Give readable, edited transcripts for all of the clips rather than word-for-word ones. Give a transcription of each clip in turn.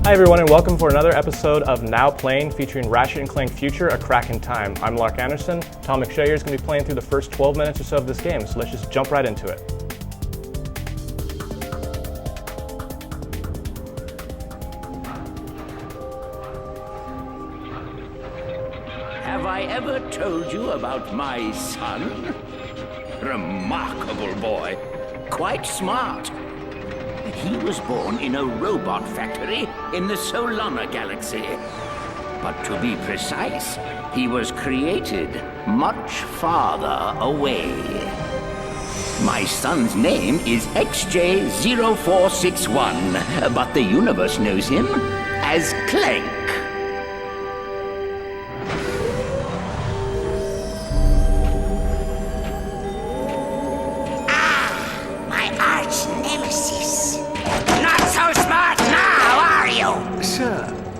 Hi everyone and welcome for another episode of Now Playing featuring Ratchet Clank Future, A Crack in Time. I'm Lark Anderson. Tom McShayer is going to be playing through the first 12 minutes or so of this game, so let's just jump right into it. Have I ever told you about my son? Remarkable boy. Quite smart. He was born in a robot factory in the Solana galaxy. But to be precise, he was created much farther away. My son's name is XJ0461, but the universe knows him as Clank.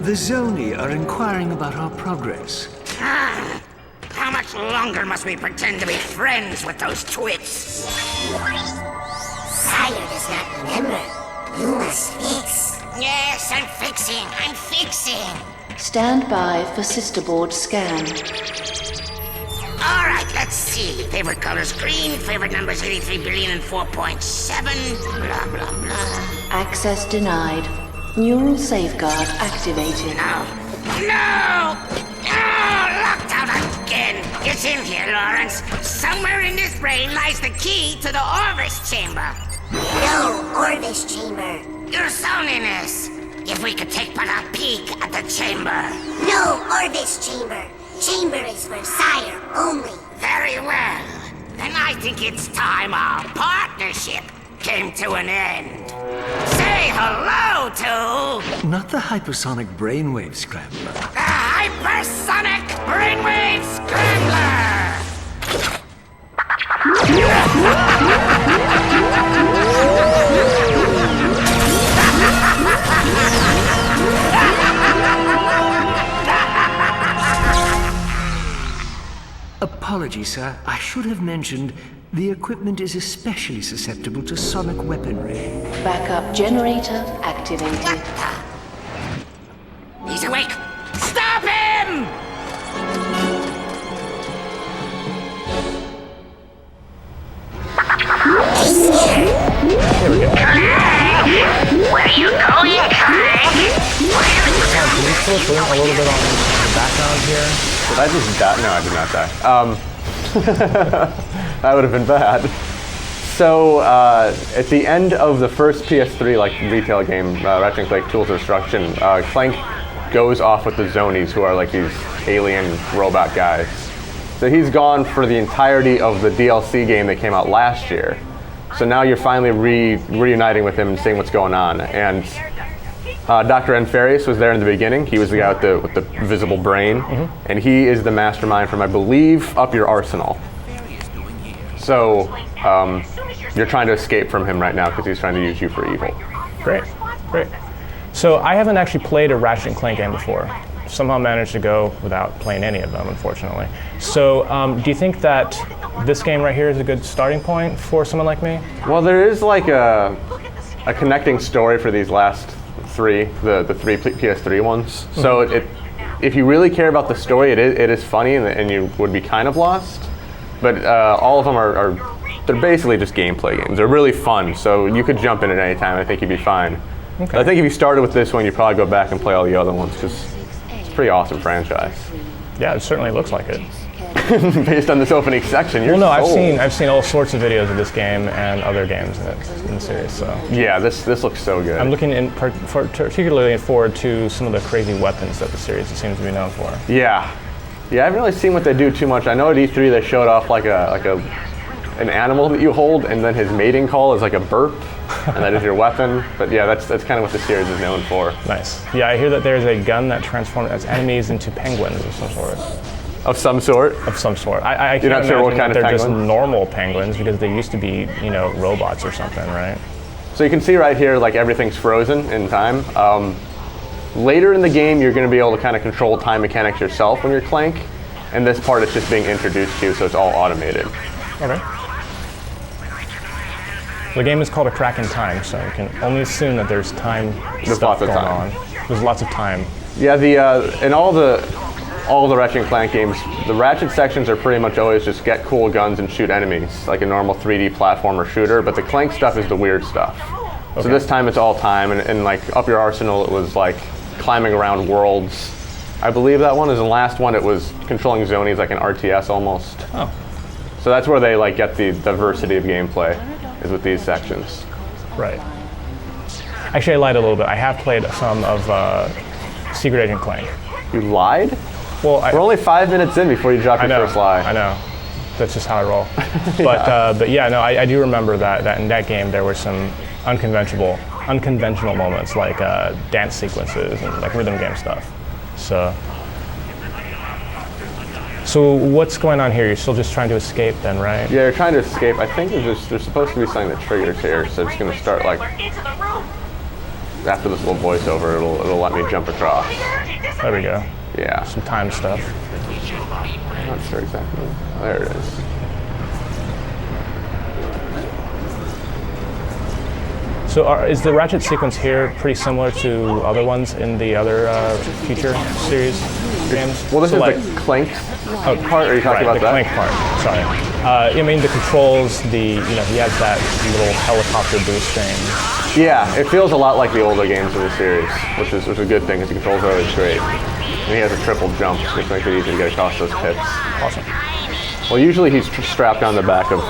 The Zoni are inquiring about our progress. How much longer must we pretend to be friends with those twits? Sire does not remember. You must fix. Yes, I'm fixing. Stand by for sisterboard scan. All right, let's see. Favorite color's green, favorite number's 83 billion and 4.7, blah, blah, blah. Access denied. Neural safeguard activated. No! Locked out again! It's in here, Lawrence. Somewhere in this brain lies the key to the Orbis chamber. No Orbis chamber. Your Soniness! If we could take but a peek at the chamber. No Orbis chamber. Chamber is for Sire only. Very well. Then I think it's time our partnership came to an end. Say hello to... Not the hypersonic brainwave scrambler. the Hypersonic Brainwave Scrambler! Apologies, sir. I should have mentioned the equipment is especially susceptible to sonic weaponry. Backup generator activated. What the? He's awake! Stop him! Here we go. Where are you going, Clank? Can we flip in a little bit on the background here? Did I just die? No, I did not die. That would have been bad. So, at the end of the first PS3 retail game, Ratchet Clank Tools of Destruction, Clank goes off with the Zonies, who are like these alien robot guys. So he's gone for the entirety of the DLC game that came out last year. So now you're finally reuniting with him and seeing what's going on. And Dr. Nefarious was there in the beginning. He was the guy with the visible brain, and he is the mastermind from, I believe, Up Your Arsenal. So you're trying to escape from him right now because he's trying to use you for evil. Great. So I haven't actually played a Ratchet Clank game before. Somehow managed to go without playing any of them, unfortunately. So do you think that this game right here is a good starting point for someone like me? Well, there is like a connecting story for these last three, the three PS3 ones. So if you really care about the story, it is funny and you would be kind of lost. But all of them they're basically just gameplay games. They're really fun, so you could jump in at any time. I think you'd be fine. Okay. I think if you started with this one, you'd probably go back and play all the other ones because it's a pretty awesome franchise. Yeah, it certainly looks like it. Based on this opening section, Well, no, I've seen all sorts of videos of this game and other games in the series. So yeah, this looks so good. I'm looking particularly forward to some of the crazy weapons that the series seems to be known for. Yeah, I haven't really seen what they do too much. I know at E3 they showed off an animal that you hold, and then his mating call is like a burp, and that is your weapon. But yeah, that's kind of what the series is known for. Nice. Yeah, I hear that there's a gun that transforms its enemies into penguins of some sort. Of some sort? Of some sort. I You're not sure what kind of they're penguin? just normal penguins because they used to be, robots or something, right? So you can see right here, like everything's frozen in time. Later in the game, you're going to be able to kind of control time mechanics yourself when you're Clank, and this part is just being introduced to you, so it's all automated. Okay. The game is called A Crack in Time, so you can only assume that there's time There's stuff lots of going time. on. There's lots of time. Yeah, in all the Ratchet and Clank games, the Ratchet sections are pretty much always just get cool guns and shoot enemies, like a normal 3D platformer shooter, but the Clank stuff is the weird stuff. Okay. So this time it's all time, and like Up Your Arsenal, it was like climbing around worlds. I believe that one is the last one. It was controlling zonies like an RTS almost. Oh. So that's where they like get the diversity of gameplay, is with these sections. Right. Actually, I lied a little bit. I have played some of Secret Agent Clank. You lied? Well, we're only 5 minutes in before you drop your first lie. I know. That's just how I roll. But yeah, no, I do remember that in that game there were some unconventional moments, like dance sequences and like rhythm game stuff. So what's going on here? You're still just trying to escape then, right? Yeah, you're trying to escape. I think there's supposed to be something that triggers here, so it's going to start like after this little voiceover, it'll let me jump across. There we go. Yeah. Some time stuff. I'm not sure exactly. There it is. So is the Ratchet sequence here pretty similar to other ones in the other Future series games? Well, this is like, the Clank part. Are you talking about the Clank part. Sorry. I mean the controls. He has that little helicopter boost thing. Yeah, it feels a lot like the older games in the series, which is a good thing because the controls are always great. And he has a triple jump, which makes it easy to get across those pits. Awesome. Well, usually he's strapped on the back of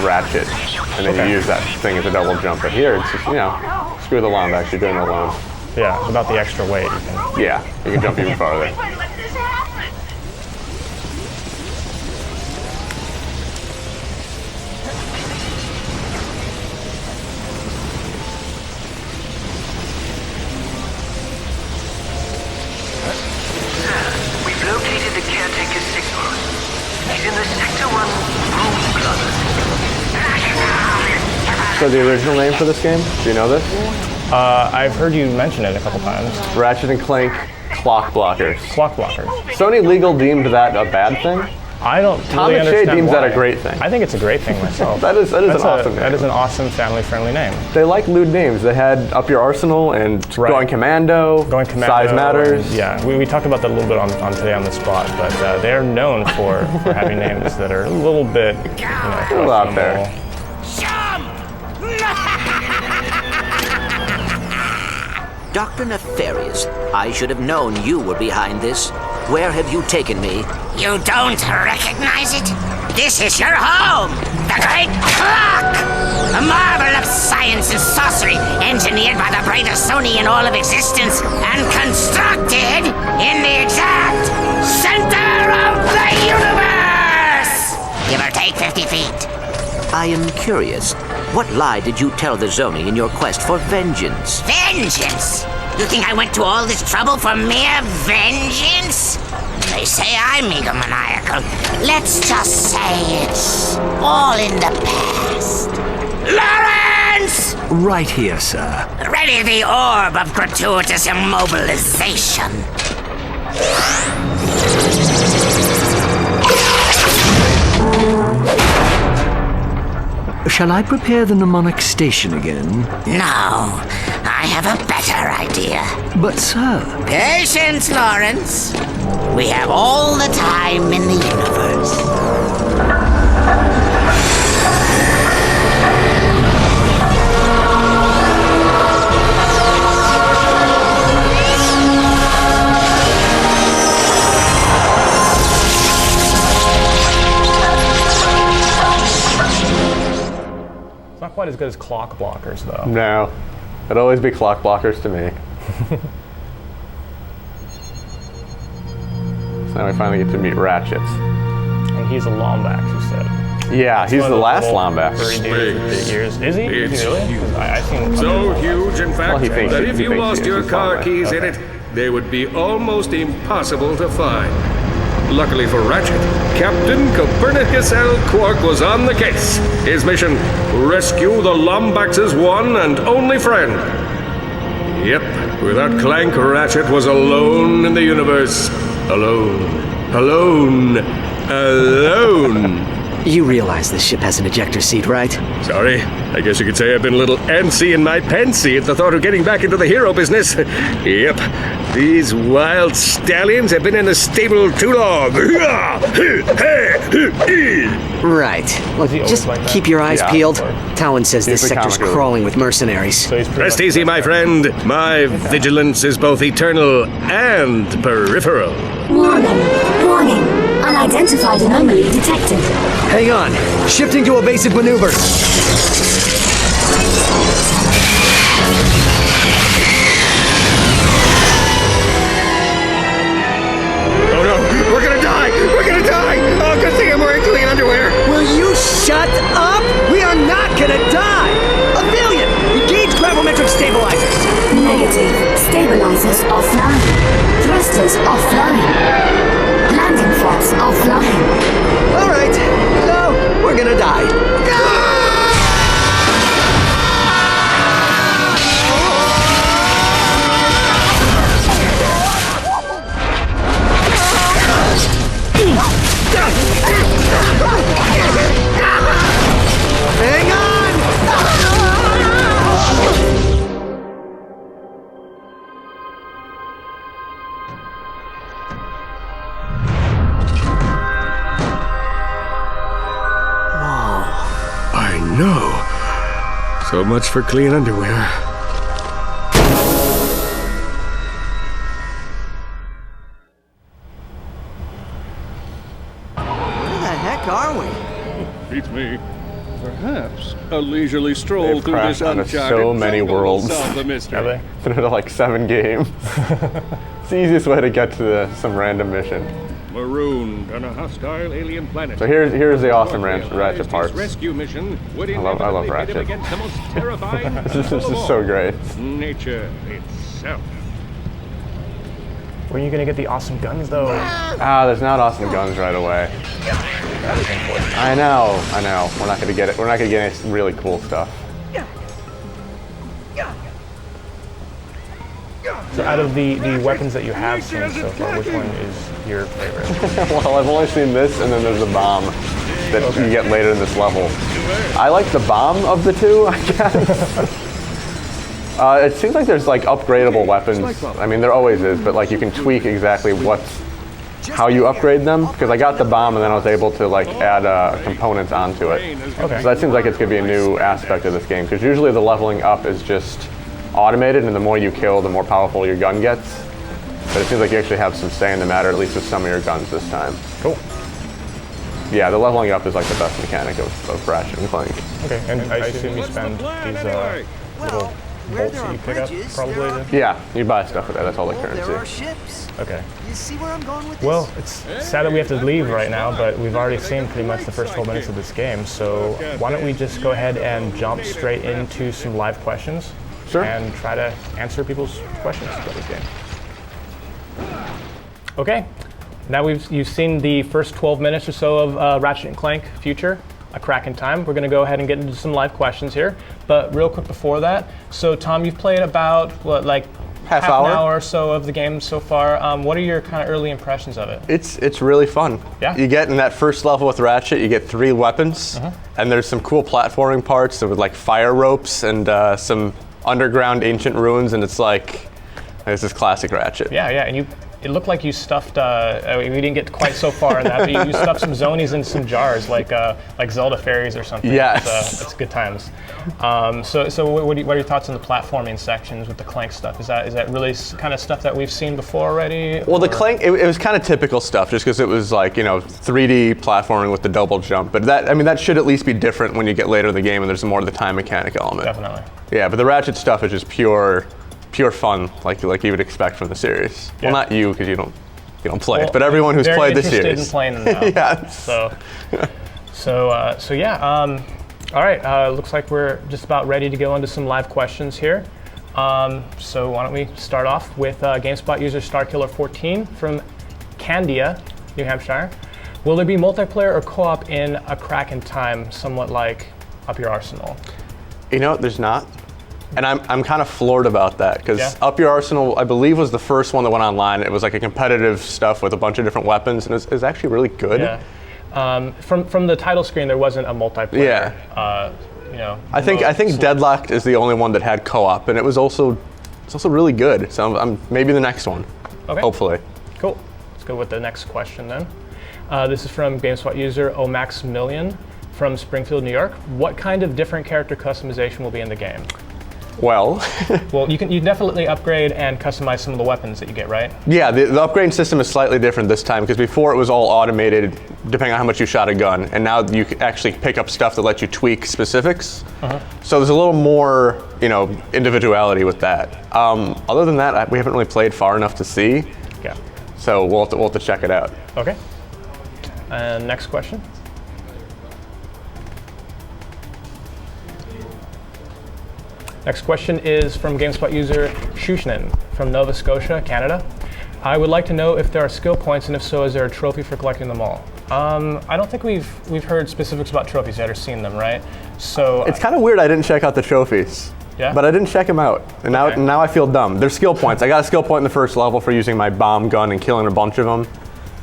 Ratchet, and then you use that thing as a double jump. But here, it's just, screw the Lombax, you're doing it alone. Yeah, without the extra weight. Yeah, you can jump even farther. We've located the caretaker's signal. He's in the Sector 1 room closet. So the original name for this game, do you know this? I've heard you mention it a couple times. Ratchet and Clank Clock Blockers. Clock Blockers. Sony Legal deemed that a bad thing? I don't Tom really and Shay understand deems why. that a great thing. I think it's a great thing myself. That is an awesome name. That is an awesome family-friendly name. They like lewd names. They had Up Your Arsenal and Going Commando, Size Matters. Yeah, we talked about that a little bit on Today on the Spot, but they're known for having names that are a little bit, a little out there. Dr. Nefarious, I should have known you were behind this. Where have you taken me? You don't recognize it? This is your home! The Great Clock! A marvel of science and sorcery, engineered by the brightest Sony in all of existence, and constructed in the exact center of the universe! Give or take 50 feet. I am curious. What lie did you tell the Zoni in your quest for vengeance? Vengeance? You think I went to all this trouble for mere vengeance? They say I'm egomaniacal. Let's just say it's all in the past. Lawrence! Right here, sir. Ready the orb of gratuitous immobilization. Shall I prepare the mnemonic station again? No, I have a better idea. But, sir... Patience, Lawrence. We have all the time in the universe. Not quite as good as Clock Blockers, though. No, it'd always be Clock Blockers to me. So now we finally get to meet Ratchet. And he's a Lombax, you said. Yeah, he's the last Lombax. Years. Is he? Is he really? I've seen so huge, in fact, he thinks that if you lost your car Lombax. keys in it, they would be almost impossible to find. Luckily for Ratchet, Captain Copernicus L. Quark was on the case. His mission, rescue the Lombax's one and only friend. Yep, without Clank, Ratchet was alone in the universe. Alone. You realize this ship has an ejector seat, right? Sorry, I guess you could say I've been a little antsy in my pensy at the thought of getting back into the hero business. Yep, these wild stallions have been in the stable too long. Right. Look, just like that? keep your eyes Yeah, peeled. of course. Talon says this He's the sector's comic crawling with mercenaries. So he's pretty Rest much- easy, my friend. My vigilance is both eternal and peripheral. Warning. Unidentified anomaly detected. Hang on. Shifting to evasive maneuver. Oh no, we're gonna die! We're gonna die! Oh, good thing I'm wearing clean underwear. Will you shut up? We are not gonna die! Aphelion, engage gravimetric stabilizers. Negative. Stabilizers offline. Thrusters offline. Landing flaps offline. All right. So, we're gonna die. Hang on! I know. So much for clean underwear. Where the heck are we? Beats me. Perhaps a leisurely stroll They've through this crashed onto uncharted so many jungle will worlds. solve the mystery. Have they? It's been into like 7 games. It's the easiest way to get to some random mission. Marooned on a hostile alien planet. So here's the awesome Realized Ratchet his parts. rescue mission would I love inevitably pit him Ratchet. against the most terrifying This battle is of just so all. great. Nature itself. Where are you gonna get the awesome guns though? There's not awesome guns right away. That is unfortunate. I know. We're not gonna get it. We're not gonna get any really cool stuff. So out of the weapons that you have seen so far, which one is your favorite? Well, I've only seen this, and then there's the bomb that you get later in this level. I like the bomb of the two, I guess. It seems like there's like upgradable weapons. I mean, there always is, but like you can tweak exactly how you upgrade them. Because I got the bomb, and then I was able to like add components onto it. Okay. So that seems like it's gonna be a new aspect of this game. Because usually the leveling up is just automated, and the more you kill, the more powerful your gun gets. But it seems like you actually have some say in the matter, at least with some of your guns this time. Cool. Yeah, the leveling up is like the best mechanic of Ratchet and Clank. Okay, and I assume you spend these little bolts that you pick up, probably. Yeah, you buy stuff with that. That's all the There are currency. ships. Okay. You see where I'm going with this? Well, it's sad that we have to leave right now, but we've already seen pretty much the first 12 minutes of this game. So why don't we just go ahead and jump straight into some live questions? Sure. And try to answer people's questions about this game. Okay, now you've seen the first 12 minutes or so of Ratchet & Clank Future, A Crack in Time. We're going to go ahead and get into some live questions here. But real quick before that, so Tom, you've played about, what, like Half an hour hour or so of the game so far. What are your kind of early impressions of it? It's really fun. Yeah? You get in that first level with Ratchet, you get 3 weapons, and there's some cool platforming parts with like fire ropes and some underground ancient ruins, and it's like, this is classic Ratchet. Yeah, and it looked like you stuffed, we didn't get quite so far in that, but you stuffed some zonies in some jars, like Zelda fairies or something. Yes. It's good times. So what are your thoughts on the platforming sections with the Clank stuff? Is that really kind of stuff that we've seen before already? Well, the Clank, it was kind of typical stuff, just because it was like, 3D platforming with the double jump. But that should at least be different when you get later in the game and there's more of the time mechanic element. Definitely. Yeah, but the Ratchet stuff is just pure fun, like you would expect from the series. Yeah. Well, not you, because you don't play Well, it, but everyone who's very played the interested series. in playing them now. Yes. So yeah. All right. Looks like we're just about ready to go into some live questions here. So why don't we start off with GameSpot user StarKiller14 from Candia, New Hampshire. Will there be multiplayer or co-op in A Crack in Time, somewhat like Up Your Arsenal? There's not. And I'm kind of floored about that, because Yeah. Up Your Arsenal, I believe, was the first one that went online. It was like a competitive stuff with a bunch of different weapons, and it was actually really good. Yeah. From the title screen, there wasn't a multiplayer. I think Deadlocked is the only one that had co-op, and it's also really good. So maybe the next one. Okay. Hopefully. Cool. Let's go with the next question then. This is from GameSpot user Omaxmillion from Springfield, New York. What kind of different character customization will be in the game? Well, you can definitely upgrade and customize some of the weapons that you get, right? Yeah, the upgrading system is slightly different this time because before it was all automated depending on how much you shot a gun, and now you can actually pick up stuff that lets you tweak specifics. So there's a little more, individuality with that. Other than that, we haven't really played far enough to see. Yeah. So we'll have to check it out. Okay. And next question. Next question is from GameSpot user Shushnin from Nova Scotia, Canada. I would like to know if there are skill points, and if so, is there a trophy for collecting them all? I don't think we've heard specifics about trophies yet or seen them, right? So it's kind of weird I didn't check out the trophies. Yeah? But I didn't check them out, and now I feel dumb. There's skill points. I got a skill point in the first level for using my bomb gun and killing a bunch of them.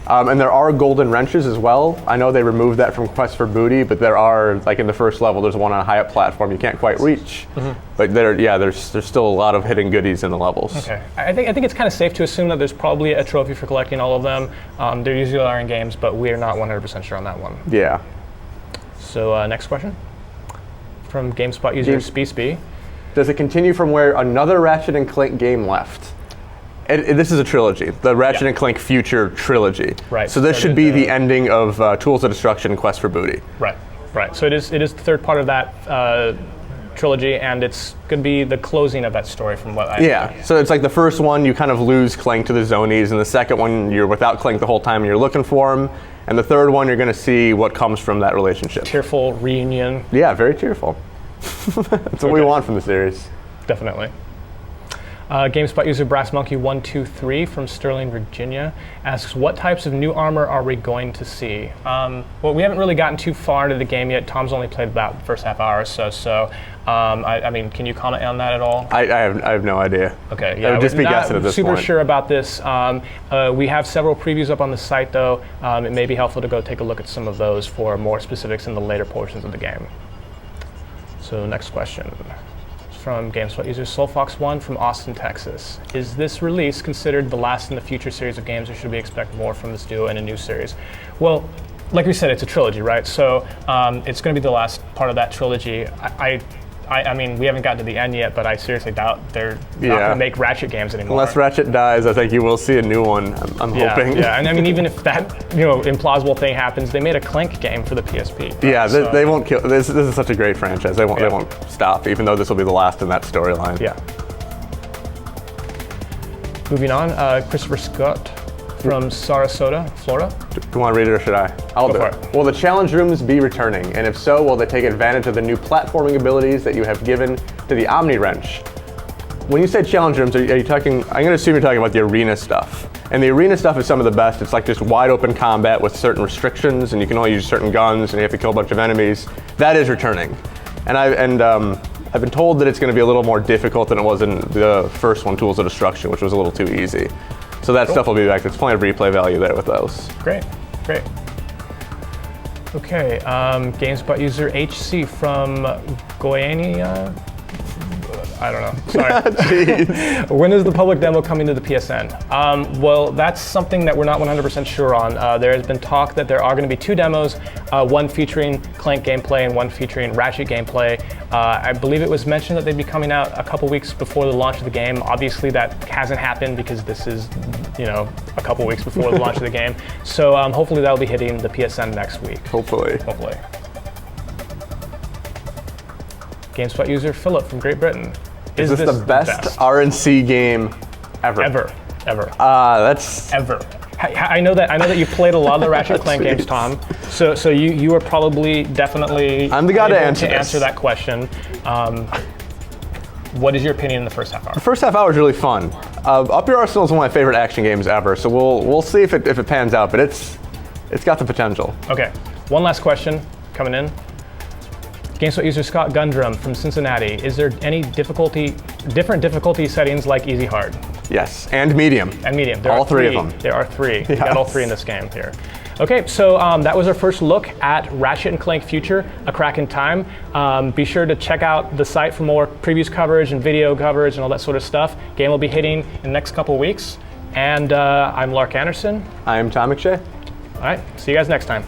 And there are golden wrenches as well. I know they removed that from Quest for Booty, but there are, like in the first level, there's one on a high up platform you can't quite reach. But there's still a lot of hidden goodies in the levels. Okay, I think it's kind of safe to assume that there's probably a trophy for collecting all of them. There usually are in games, but we're not 100% sure on that one. Yeah. So next question from GameSpot user Speesby. Does it continue from where another Ratchet and Clank game left? This is a trilogy, the Ratchet and Clank Future trilogy. Right. So this should be the ending of Tools of Destruction and Quest for Booty. Right. So it is the third part of that trilogy, and it's going to be the closing of that story from what I Yeah. So it's like the first one, you kind of lose Clank to the Zonies, and the second one, you're without Clank the whole time, and you're looking for him. And the third one, you're going to see what comes from that relationship. Tearful reunion. Yeah, very tearful. That's what we want from the series. Definitely. GameSpot user BrassMonkey123 from Sterling, Virginia asks, what types of new armor are we going to see? Well, we haven't really gotten too far into the game yet. Tom's only played about the first half hour or so. I mean, can you comment on that at all? I have no idea. Okay, yeah. I would just be guessing at this point. Super sure about this. We have several previews up on the site, though. It may be helpful to go take a look at some of those for more specifics in the later portions of the game. So next question. From GameSpot user SoulFox1 from Austin, Texas. Is this release considered the last in the Future series of games, or should we expect more from this duo in a new series? Well, like we said, it's a trilogy, right? So it's going to be the last part of that trilogy. I mean, we haven't gotten to the end yet, but I seriously doubt they're not going to make Ratchet games anymore. Unless Ratchet dies, I think you will see a new one. I'm hoping. Yeah, and I mean, even if that implausible thing happens, they made a Clank game for the PSP. Right? Yeah, they won't kill. This is such a great franchise. They won't stop, even though this will be the last in that storyline. Yeah. Moving on, Christopher Scott from Sarasota, Florida. Do you want to read it or should I? I'll do it. Will the challenge rooms be returning? And if so, will they take advantage of the new platforming abilities that you have given to the Omni Wrench? When you say challenge rooms, are you talking, I'm going to assume you're talking about the arena stuff. And the arena stuff is some of the best. It's like just wide open combat with certain restrictions, and you can only use certain guns, and you have to kill a bunch of enemies. That is returning. And I've been told that it's going to be a little more difficult than it was in the first one, Tools of Destruction, which was a little too easy. So that stuff will be back. There's plenty of replay value there with those. Great. Okay, GameSpot user HC from Goiânia. I don't know. Sorry. When is the public demo coming to the PSN? Well, that's something that we're not 100% sure on. There has been talk that there are going to be two demos, one featuring Clank gameplay and one featuring Ratchet gameplay. I believe it was mentioned that they'd be coming out a couple weeks before the launch of the game. Obviously, that hasn't happened because this is, a couple weeks before the launch of the game. So hopefully that'll be hitting the PSN next week. Hopefully. GameSpot user Philip from Great Britain. Is this the best RNC game ever? Ever. That's ever. I know that you played a lot of the Ratchet Clank games, Tom. So you are probably definitely I'm the guy to answer that question. What is your opinion in the first half hour? The first half hour is really fun. Up Your Arsenal is one of my favorite action games ever. So we'll see if it pans out, but it's got the potential. Okay. One last question coming in. GameSpot user Scott Gundrum from Cincinnati. Is there any different difficulty settings like easy, hard? Yes, and medium. There all are three of them. There are three. Yes. You got all three in this game here. Okay, so that was our first look at Ratchet and Clank Future, A Crack in Time. Be sure to check out the site for more previews coverage and video coverage and all that sort of stuff. Game will be hitting in the next couple of weeks. And I'm Lark Anderson. I'm Tom McShay. All right, see you guys next time.